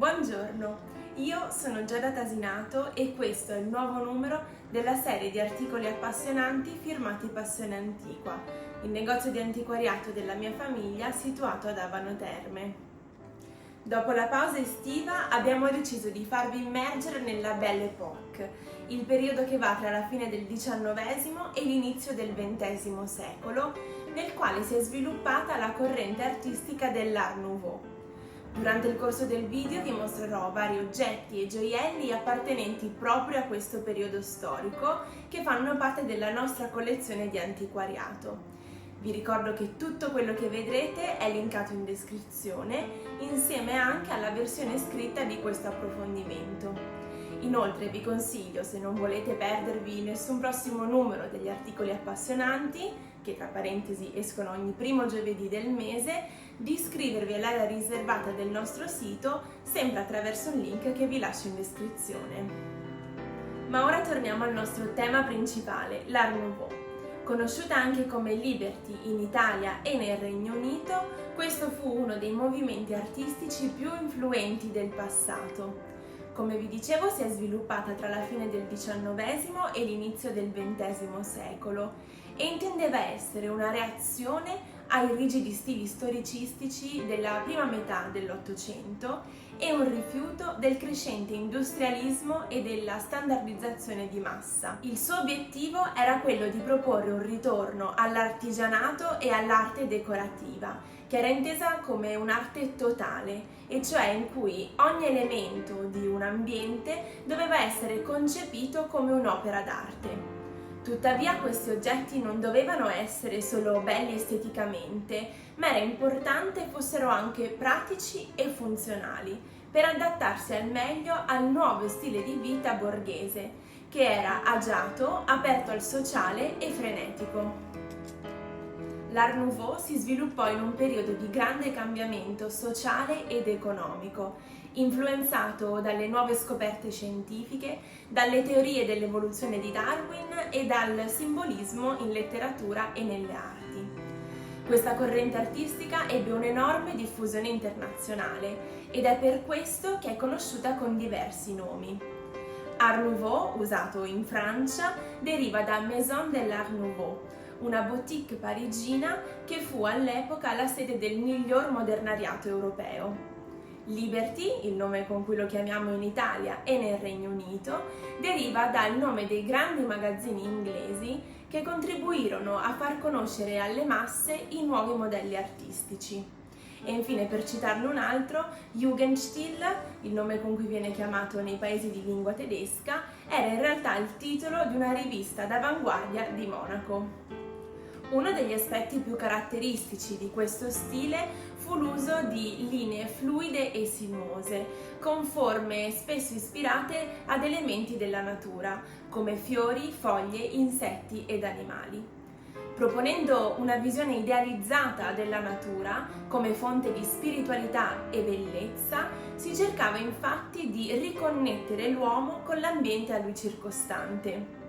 Buongiorno, io sono Giada Tasinato e questo è il nuovo numero della serie di articoli appassionanti firmati Passione Antiqua, il negozio di antiquariato della mia famiglia situato ad Abano Terme. Dopo la pausa estiva abbiamo deciso di farvi immergere nella Belle Époque, il periodo che va tra la fine del XIX e l'inizio del XX secolo, nel quale si è sviluppata la corrente artistica dell'Art Nouveau. Durante il corso del video vi mostrerò vari oggetti e gioielli appartenenti proprio a questo periodo storico che fanno parte della nostra collezione di antiquariato. Vi ricordo che tutto quello che vedrete è linkato in descrizione, insieme anche alla versione scritta di questo approfondimento. Inoltre vi consiglio, se non volete perdervi nessun prossimo numero degli articoli appassionanti, che tra parentesi escono ogni primo giovedì del mese, di iscrivervi all'area riservata del nostro sito, sempre attraverso un link che vi lascio in descrizione. Ma ora torniamo al nostro tema principale, l'Art Nouveau. Conosciuta anche come Liberty in Italia e nel Regno Unito, questo fu uno dei movimenti artistici più influenti del passato. Come vi dicevo, si è sviluppata tra la fine del XIX e l'inizio del XX secolo e intendeva essere una reazione ai rigidi stili storicistici della prima metà dell'Ottocento e un rifiuto del crescente industrialismo e della standardizzazione di massa. Il suo obiettivo era quello di proporre un ritorno all'artigianato e all'arte decorativa, che era intesa come un'arte totale, e cioè in cui ogni elemento di un ambiente doveva essere concepito come un'opera d'arte. Tuttavia questi oggetti non dovevano essere solo belli esteticamente, ma era importante fossero anche pratici e funzionali, per adattarsi al meglio al nuovo stile di vita borghese, che era agiato, aperto al sociale e frenetico. L'Art Nouveau si sviluppò in un periodo di grande cambiamento sociale ed economico, influenzato dalle nuove scoperte scientifiche, dalle teorie dell'evoluzione di Darwin e dal simbolismo in letteratura e nelle arti. Questa corrente artistica ebbe un'enorme diffusione internazionale ed è per questo che è conosciuta con diversi nomi. Art Nouveau, usato in Francia, deriva da Maison de l'Art Nouveau, una boutique parigina che fu all'epoca la sede del miglior modernariato europeo. Liberty, il nome con cui lo chiamiamo in Italia e nel Regno Unito, deriva dal nome dei grandi magazzini inglesi che contribuirono a far conoscere alle masse i nuovi modelli artistici. E infine, per citarne un altro, Jugendstil, il nome con cui viene chiamato nei paesi di lingua tedesca, era in realtà il titolo di una rivista d'avanguardia di Monaco. Uno degli aspetti più caratteristici di questo stile fu l'uso di linee fluide e sinuose, con forme spesso ispirate ad elementi della natura, come fiori, foglie, insetti ed animali. Proponendo una visione idealizzata della natura come fonte di spiritualità e bellezza, si cercava infatti di riconnettere l'uomo con l'ambiente a lui circostante.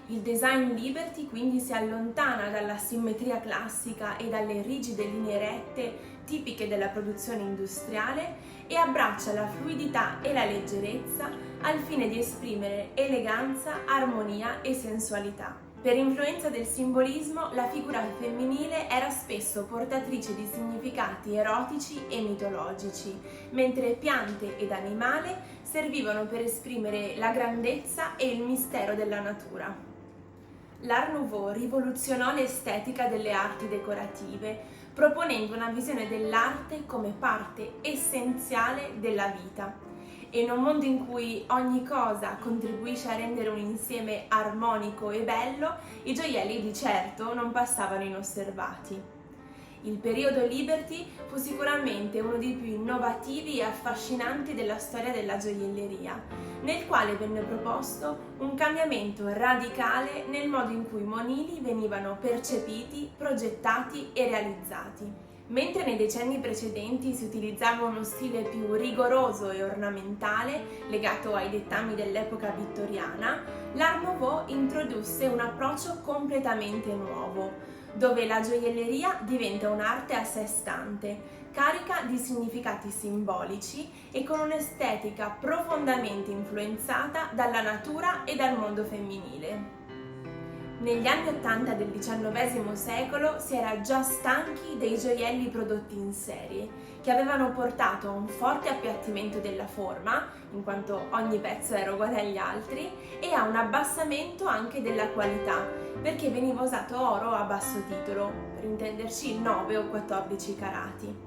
Il design Liberty quindi si allontana dalla simmetria classica e dalle rigide linee rette tipiche della produzione industriale e abbraccia la fluidità e la leggerezza al fine di esprimere eleganza, armonia e sensualità. Per influenza del simbolismo, la figura femminile era spesso portatrice di significati erotici e mitologici, mentre piante ed animale servivano per esprimere la grandezza e il mistero della natura. L'Art Nouveau rivoluzionò l'estetica delle arti decorative, proponendo una visione dell'arte come parte essenziale della vita. E in un mondo in cui ogni cosa contribuisce a rendere un insieme armonico e bello, i gioielli di certo non passavano inosservati. Il periodo Liberty fu sicuramente uno dei più innovativi e affascinanti della storia della gioielleria, nel quale venne proposto un cambiamento radicale nel modo in cui i monili venivano percepiti, progettati e realizzati. Mentre nei decenni precedenti si utilizzava uno stile più rigoroso e ornamentale, legato ai dettami dell'epoca vittoriana, l'Art Nouveau introdusse un approccio completamente nuovo, dove la gioielleria diventa un'arte a sé stante, carica di significati simbolici e con un'estetica profondamente influenzata dalla natura e dal mondo femminile. Negli anni '80 del XIX secolo si era già stanchi dei gioielli prodotti in serie, che avevano portato a un forte appiattimento della forma, in quanto ogni pezzo era uguale agli altri, e a un abbassamento anche della qualità, perché veniva usato oro a basso titolo, per intenderci 9 o 14 carati.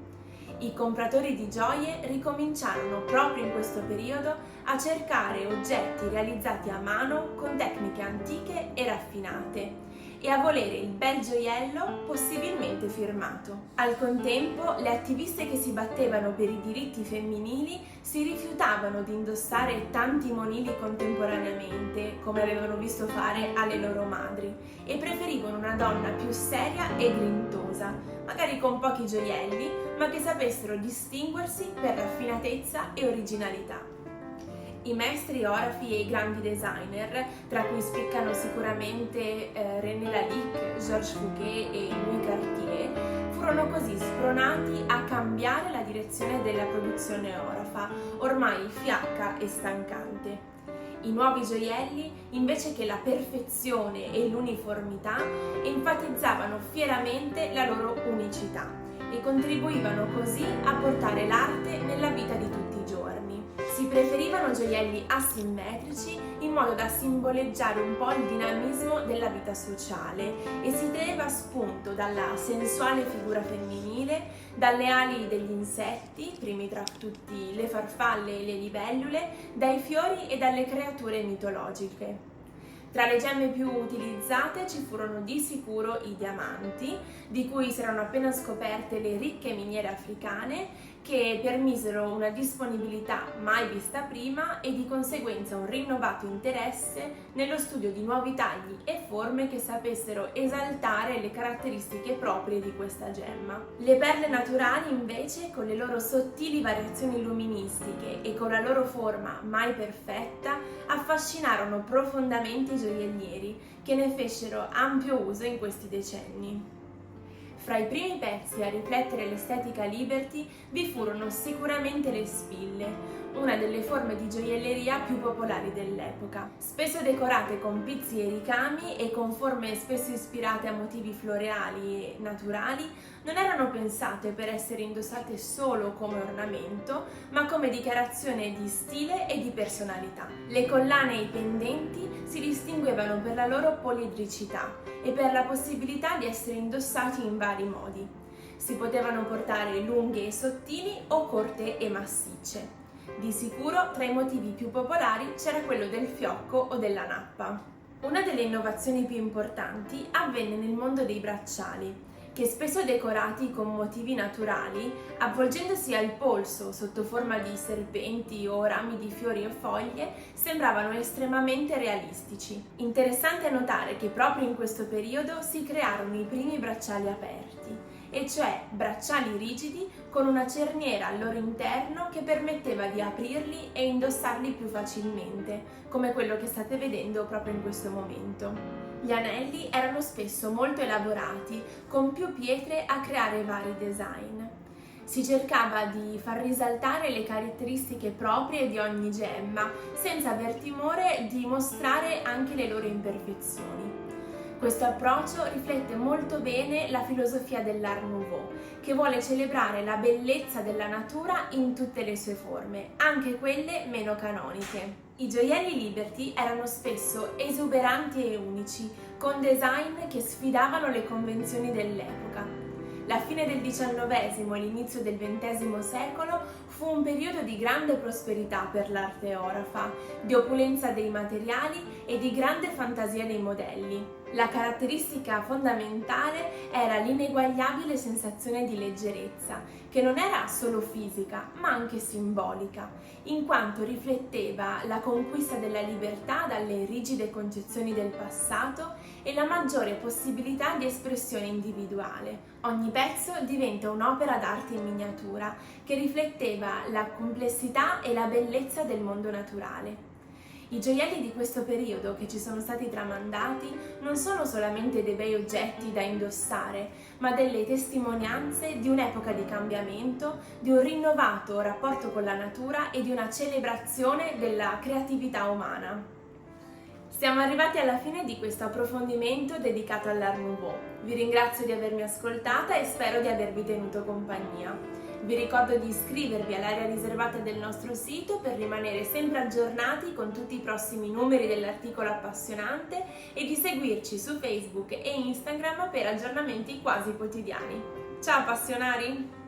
I compratori di gioie ricominciarono proprio in questo periodo a cercare oggetti realizzati a mano con tecniche antiche e raffinate e a volere il bel gioiello possibilmente firmato. Al contempo, le attiviste che si battevano per i diritti femminili si rifiutavano di indossare tanti monili contemporaneamente, come avevano visto fare alle loro madri, e preferivano una donna più seria e grintosa, magari con pochi gioielli, ma che sapessero distinguersi per raffinatezza e originalità. I maestri orafi e i grandi designer, tra cui spiccano sicuramente René Lalique, Georges Fouquet e Louis Cartier, furono così spronati a cambiare la direzione della produzione orafa, ormai fiacca e stancante. I nuovi gioielli, invece che la perfezione e l'uniformità, enfatizzavano fieramente la loro unicità e contribuivano così a portare l'arte nella vita di tutti i giorni. Si preferivano gioielli asimmetrici in modo da simboleggiare un po' il dinamismo della vita sociale e si teneva spunto dalla sensuale figura femminile, dalle ali degli insetti, primi tra tutti le farfalle e le libellule, dai fiori e dalle creature mitologiche. Tra le gemme più utilizzate ci furono di sicuro i diamanti, di cui si erano appena scoperte le ricche miniere africane, che permisero una disponibilità mai vista prima e di conseguenza un rinnovato interesse nello studio di nuovi tagli e forme che sapessero esaltare le caratteristiche proprie di questa gemma. Le perle naturali invece, con le loro sottili variazioni luministiche e con la loro forma mai perfetta, affascinarono profondamente i gioiellieri, che ne fecero ampio uso in questi decenni. Fra i primi pezzi a riflettere l'estetica Liberty vi furono sicuramente le spille, una delle forme di gioielleria più popolari dell'epoca. Spesso decorate con pizzi e ricami e con forme spesso ispirate a motivi floreali e naturali, non erano pensate per essere indossate solo come ornamento, ma come dichiarazione di stile e di personalità. Le collane e i pendenti si distinguevano per la loro poliedricità e per la possibilità di essere indossati in vari modi. Si potevano portare lunghe e sottili o corte e massicce. Di sicuro tra i motivi più popolari c'era quello del fiocco o della nappa. Una delle innovazioni più importanti avvenne nel mondo dei bracciali, che spesso decorati con motivi naturali, avvolgendosi al polso sotto forma di serpenti o rami di fiori e foglie, sembravano estremamente realistici. Interessante notare che proprio in questo periodo si crearono i primi bracciali aperti, e cioè bracciali rigidi con una cerniera al loro interno che permetteva di aprirli e indossarli più facilmente, come quello che state vedendo proprio in questo momento. Gli anelli erano spesso molto elaborati, con più pietre a creare vari design. Si cercava di far risaltare le caratteristiche proprie di ogni gemma, senza aver timore di mostrare anche le loro imperfezioni. Questo approccio riflette molto bene la filosofia dell'Art Nouveau, che vuole celebrare la bellezza della natura in tutte le sue forme, anche quelle meno canoniche. I gioielli Liberty erano spesso esuberanti e unici, con design che sfidavano le convenzioni dell'epoca. La fine del XIX e l'inizio del XX secolo fu un periodo di grande prosperità per l'arte orafa, di opulenza dei materiali e di grande fantasia dei modelli. La caratteristica fondamentale era l'ineguagliabile sensazione di leggerezza, che non era solo fisica, ma anche simbolica, in quanto rifletteva la conquista della libertà dalle rigide concezioni del passato e la maggiore possibilità di espressione individuale. Ogni pezzo diventa un'opera d'arte in miniatura che rifletteva la complessità e la bellezza del mondo naturale. I gioielli di questo periodo che ci sono stati tramandati non sono solamente dei bei oggetti da indossare, ma delle testimonianze di un'epoca di cambiamento, di un rinnovato rapporto con la natura e di una celebrazione della creatività umana. Siamo arrivati alla fine di questo approfondimento dedicato all'Art Nouveau. Vi ringrazio di avermi ascoltata e spero di avervi tenuto compagnia. Vi ricordo di iscrivervi all'area riservata del nostro sito per rimanere sempre aggiornati con tutti i prossimi numeri dell'articolo appassionante e di seguirci su Facebook e Instagram per aggiornamenti quasi quotidiani. Ciao appassionari!